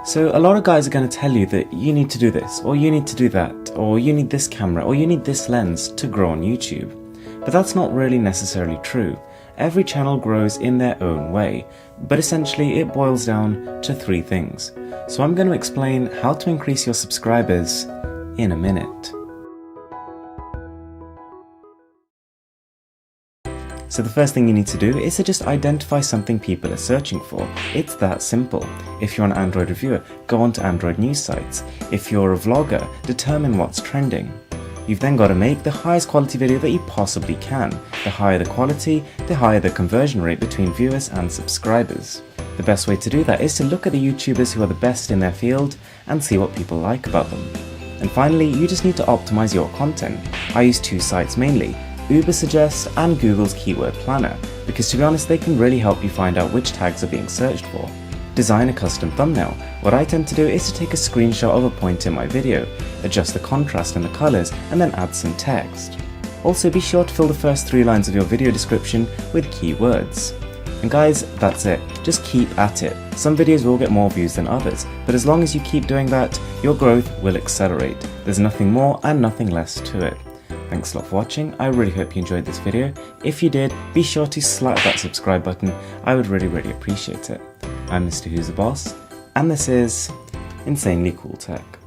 So a lot of guys are going to tell you that you need to do this, or you need to do that, or you need this camera, or you need this lens to grow on YouTube. But that's not really necessarily true. Every channel grows in their own way, but essentially it boils down to 3 things. So I'm going to explain how to increase your subscribers in a minute. So the first thing you need to do is to just identify something people are searching for. It's that simple. If you're an Android reviewer, go onto Android news sites. If you're a vlogger, determine what's trending. You've then got to make the highest quality video that you possibly can. The higher the quality, the higher the conversion rate between viewers and subscribers. The best way to do that is to look at the YouTubers who are the best in their field and see what people like about them. And finally, you just need to optimize your content. I use 2 sites mainly, Ubersuggest and Google's Keyword Planner, because to be honest they can really help you find out which tags are being searched for. Design a custom thumbnail. What I tend to do is to take a screenshot of a point in my video, adjust the contrast and the colours, and then add some text. Also be sure to fill the first 3 lines of your video description with keywords. And guys, that's it. Just keep at it. Some videos will get more views than others, but as long as you keep doing that, your growth will accelerate. There's nothing more and nothing less to it. Thanks a lot for watching. I really hope you enjoyed this video. If you did, be sure to slap that subscribe button. I would really appreciate it. I'm Mr. Who's the Boss, and this is Insanely Cool Tech.